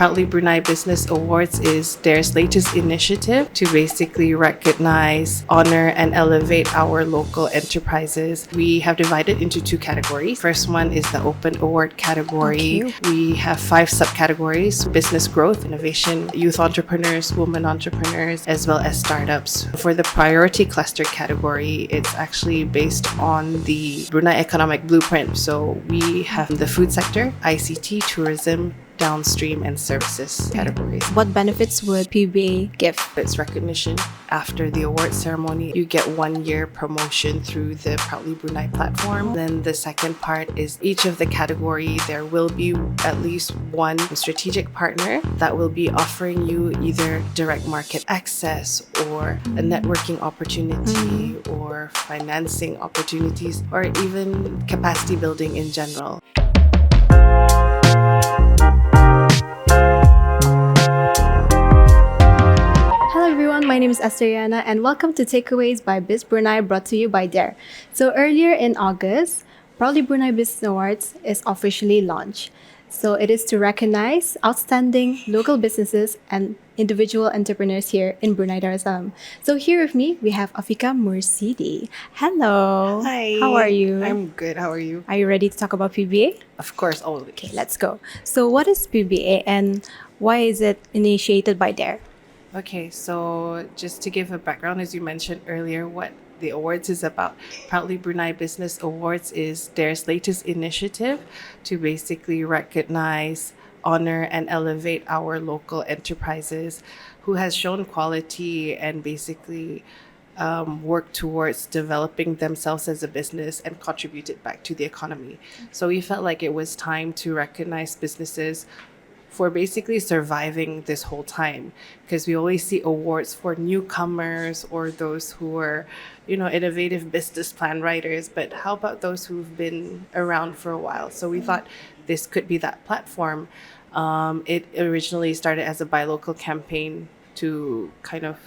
Proudly Brunei Business Awards is DARE's latest initiative to basically recognize, honor, and elevate our local enterprises. We have divided into two categories. First one is the Open Award category. We have 5 subcategories: business growth, innovation, youth entrepreneurs, women entrepreneurs, as well as startups. For the priority cluster category, it's actually based on the Brunei economic blueprint. So we have the food sector, ICT, tourism, downstream, and services categories. What benefits would PBA give? It's recognition. After the award ceremony, you get 1 year promotion through the Proudly Brunei platform. Then the second part is each of the category, there will be at least one strategic partner that will be offering you either direct market access or a networking opportunity or financing opportunities or even capacity building in general. My name is Esteriana and welcome to Takeaways by Biz Brunei, brought to you by Dare. So earlier in August, Proudly Brunei Business Awards is officially launched. So it is to recognize outstanding local businesses and individual entrepreneurs here in Brunei Darussalam. So here with me, we have Afika Mursidi. Hello. Hi. How are you? I'm good. How are you? Are you ready to talk about PBA? Of course, always. Okay, let's go. So what is PBA and why is it initiated by Dare? Okay, so just to give a background, as you mentioned earlier, what the awards is about. Proudly Brunei Business Awards is DARE's latest initiative to basically recognize, honor, and elevate our local enterprises who has shown quality and basically work towards developing themselves as a business and contributed back to the economy. So we felt like it was time to recognize businesses for basically surviving this whole time, because we always see awards for newcomers or those who are, innovative business plan writers, but how about those who've been around for a while? So we thought this could be that platform. It originally started as a buy local campaign to kind of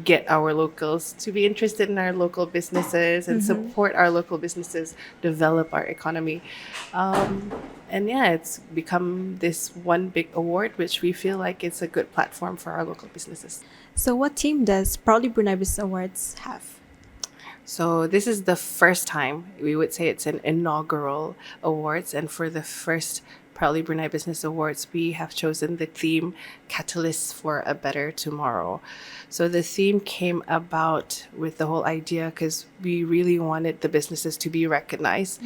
get our locals to be interested in our local businesses and support our local businesses, develop our economy. And yeah, it's become this one big award, which we feel like it's a good platform for our local businesses. So what team does Proudly Brunei Business Awards have? So this is the first time, we would say it's an inaugural awards. And for the first Proudly Brunei Business Awards, we have chosen the theme Catalysts for a Better Tomorrow. So the theme came about with the whole idea because we really wanted the businesses to be recognized,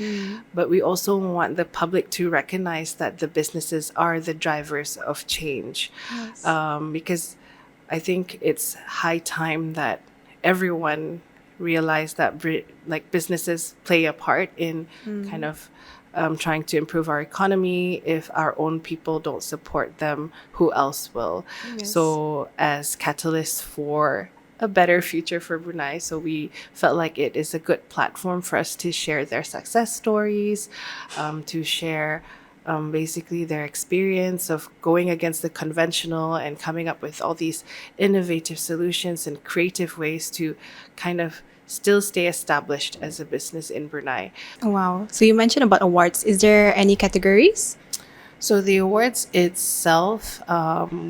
but we also want the public to recognize that the businesses are the drivers of change. Yes. Because I think it's high time that everyone realize that businesses play a part in kind of trying to improve our economy. If our own people don't support them, who else will? Yes. So as catalysts for a better future for Brunei, so we felt like it is a good platform for us to share their success stories, to share basically their experience of going against the conventional and coming up with all these innovative solutions and creative ways to kind of still stay established as a business in Brunei. Wow. So you mentioned about awards. Is there any categories? So the awards itself,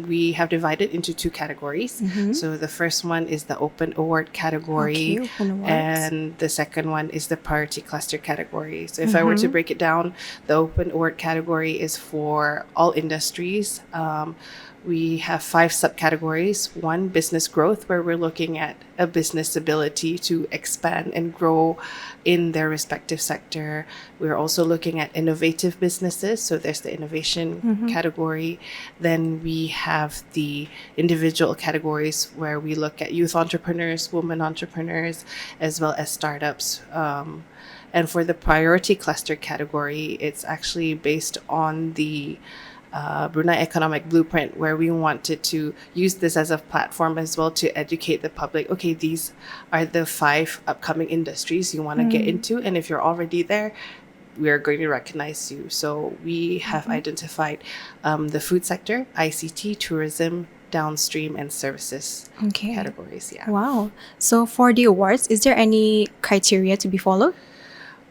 we have divided into two categories. So the first one is the Open Award category, Open awards. and the second one is the Priority Cluster category. So if I were to break it down, the Open Award category is for all industries. We have 5 subcategories. 1, business growth, where we're looking at a business ability to expand and grow in their respective sector. We're also looking at innovative businesses. So there's the innovation category. Then we have the individual categories where we look at youth entrepreneurs, women entrepreneurs, as well as startups. And for the priority cluster category, it's actually based on the Brunei economic blueprint, where we wanted to use this as a platform as well to educate the public. Okay, these are the 5 upcoming industries you want to get into, and if you're already there, we are going to recognize you. So we have identified the food sector, ICT, tourism, downstream, and services categories. Yeah. Wow. So for the awards, is there any criteria to be followed?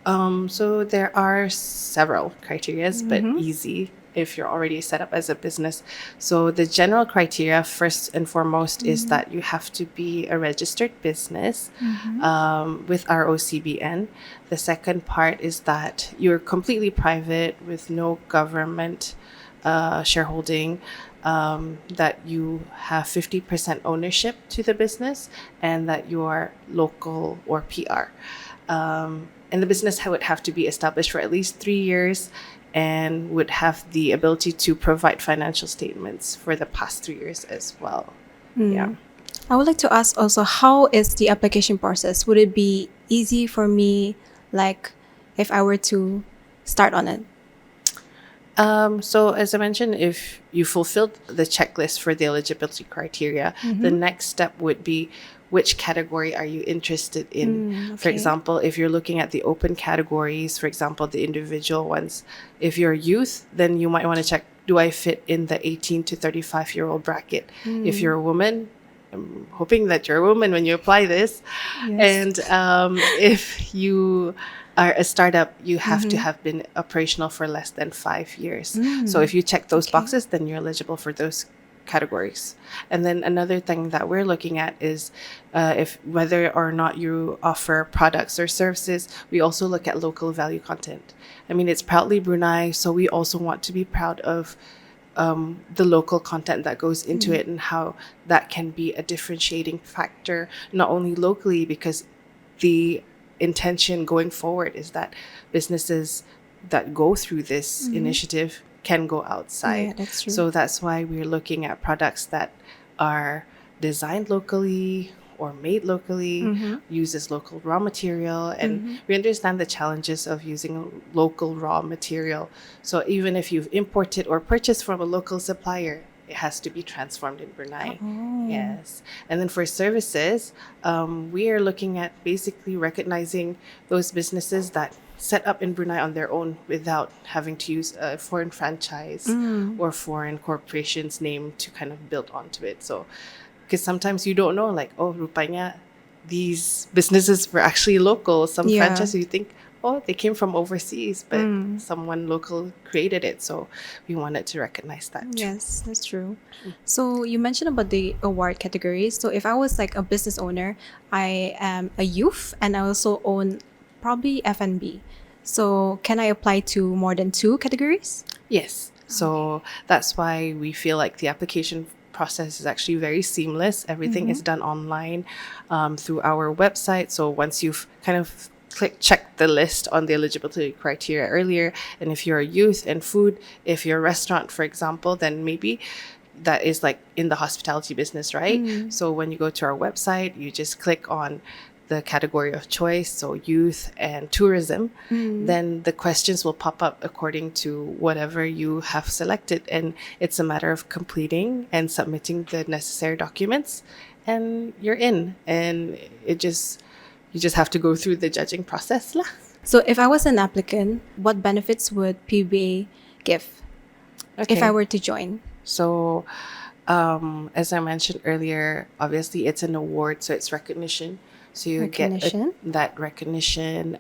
So there are several criterias, but easy if you're already set up as a business. So the general criteria, first and foremost, is that you have to be a registered business with ROCBN. The second part is that you're completely private with no government shareholding, that you have 50% ownership to the business, and that you are local or PR. And the business would have to be established for at least 3 years and would have the ability to provide financial statements for the past 3 years as well. Yeah. I would like to ask also, how is the application process? Would it be easy for me, like if I were to start on it? So as I mentioned, if you fulfilled the checklist for the eligibility criteria, the next step would be which category are you interested in? For example, if you're looking at the open categories, for example, the individual ones, if you're youth, then you might want to check, do I fit in the 18 to 35-year-old bracket? If you're a woman, I'm hoping that you're a woman when you apply this. Yes. And if you are a startup, you have to have been operational for less than 5 years. So if you check those boxes, then you're eligible for those categories. And then another thing that we're looking at is if whether or not you offer products or services. We also look at local value content. I mean, it's Proudly Brunei, so we also want to be proud of the local content that goes into it and how that can be a differentiating factor, not only locally, because the intention going forward is that businesses that go through this initiative can go outside. Yeah, that's true. So that's why we're looking at products that are designed locally or made locally, uses local raw material, and we understand the challenges of using local raw material. So even if you've imported or purchased from a local supplier, it has to be transformed in Brunei. Yes. And then for services, we are looking at basically recognizing those businesses that set up in Brunei on their own without having to use a foreign franchise or foreign corporation's name to kind of build onto it. So, because sometimes you don't know, like, oh, rupanya, these businesses were actually local. Some franchises you think, oh, they came from overseas, but someone local created it. So we wanted to recognize that too. Yes, that's true. So you mentioned about the award categories. So if I was like a business owner, I am a youth and I also own probably F&B. So can I apply to more than 2 categories? Yes. So that's why we feel like the application process is actually very seamless. Everything is done online through our website. So once you've kind of check the list on the eligibility criteria earlier, and if you're a youth and food, if you're a restaurant, for example, then maybe that is like in the hospitality business, right? So when you go to our website, you just click on the category of choice, so youth and tourism, then the questions will pop up according to whatever you have selected, and it's a matter of completing and submitting the necessary documents, and you're in. And you just have to go through the judging process lah. So if I was an applicant, what benefits would PBA give if I were to join? So as I mentioned earlier, obviously it's an award, so it's recognition. So you get that recognition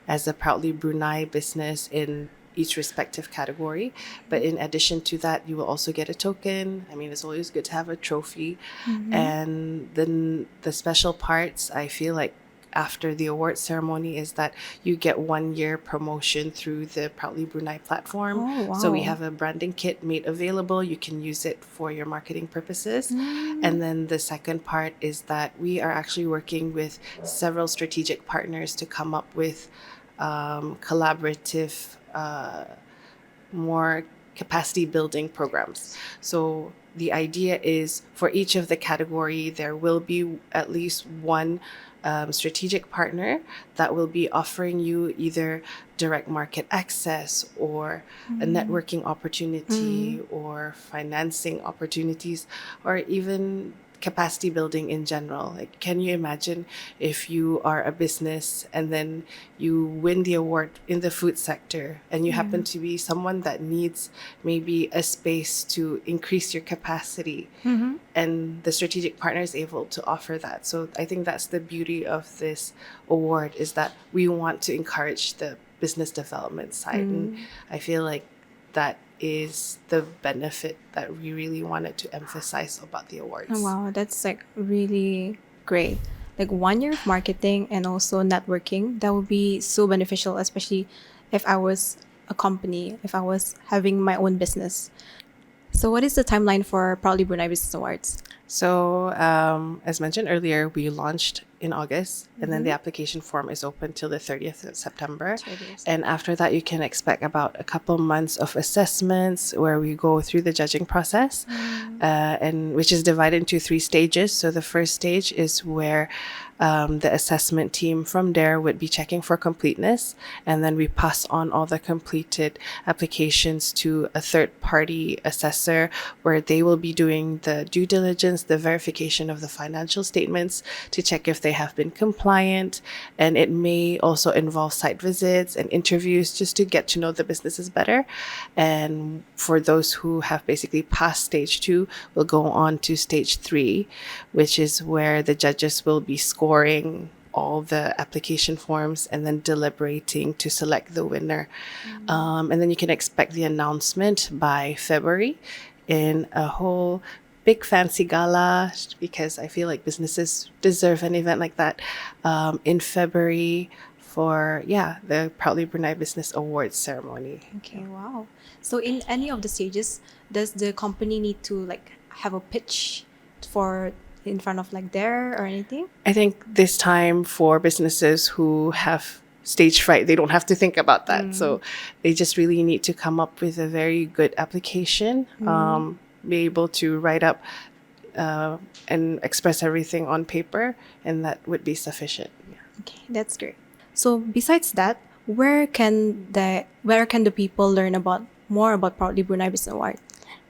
as a Proudly Brunei business in each respective category. But in addition to that, you will also get a token. I mean, it's always good to have a trophy. And then the special parts, I feel like, after the award ceremony is that you get 1 year promotion through the Proudly Brunei platform. Oh, wow. So we have a branding kit made available. You can use it for your marketing purposes. And then the second part is that we are actually working with several strategic partners to come up with collaborative, more capacity building programs. So the idea is for each of the category, there will be at least one strategic partner that will be offering you either direct market access or a networking opportunity or financing opportunities or even capacity building in general. Like, can you imagine if you are a business and then you win the award in the food sector and you happen to be someone that needs maybe a space to increase your capacity and the strategic partner is able to offer that. So I think that's the beauty of this award, is that we want to encourage the business development side. And I feel like that is the benefit that we really wanted to emphasize about the awards. Oh, wow, that's like really great. Like 1 year of marketing and also networking, that would be so beneficial, especially if I was a company, if I was having my own business. So, what is the timeline for Proudly Brunei Business Awards? So, as mentioned earlier, we launched in August, and then the application form is open till the 30th of September. 30th. And after that, you can expect about a couple months of assessments where we go through the judging process, and which is divided into 3 stages. So the first stage is where the assessment team from DARE would be checking for completeness, and then we pass on all the completed applications to a third-party assessor where they will be doing the due diligence, the verification of the financial statements to check if they have been compliant, and it may also involve site visits and interviews just to get to know the businesses better. And for those who have basically passed stage 2, we'll go on to stage 3, which is where the judges will be scoring all the application forms and then deliberating to select the winner. And then you can expect the announcement by February in a whole big fancy gala, because I feel like businesses deserve an event like that in February for the Proudly Brunei Business Awards ceremony. Okay, wow. So, in any of the stages, does the company need to like have a pitch for in front of like DARE or anything? I think this time for businesses who have stage fright, they don't have to think about that. So they just really need to come up with a very good application, be able to write up and express everything on paper, and that would be sufficient. Okay, that's great. So besides that, where can the people learn about more about Proudly Brunei Business Award?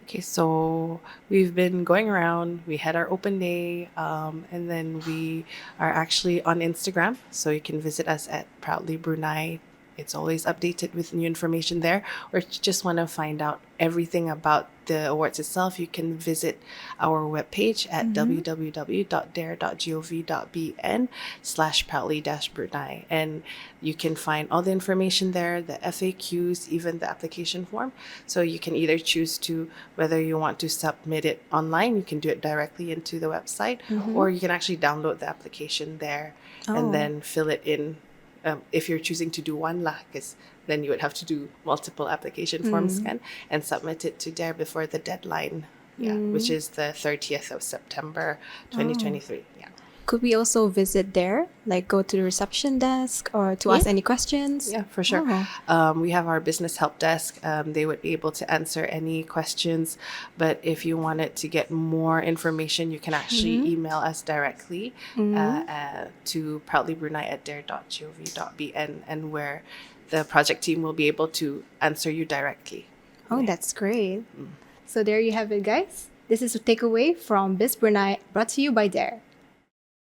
Okay, so we've been going around. We had our open day, and then we are actually on Instagram. So you can visit us at Proudly Brunei. It's always updated with new information there. Or if you just want to find out everything about the awards itself, you can visit our webpage at www.dare.gov.bn/proudly-brunei. And you can find all the information there, the FAQs, even the application form. So you can either choose to, whether you want to submit it online, you can do it directly into the website, or you can actually download the application there and then fill it in. If you're choosing to do one lah, because then you would have to do multiple application forms scan and submit it to DARE before the deadline, which is the 30th of September 2023. Could we also visit DARE, like go to the reception desk or to ask any questions? Yeah, for sure. We have our business help desk. They would be able to answer any questions. But if you wanted to get more information, you can actually email us directly to proudly-brunei@dare.gov.bn, and where the project team will be able to answer you directly. Oh, that's great. So there you have it, guys. This is a takeaway from Biz Brunei, brought to you by DARE.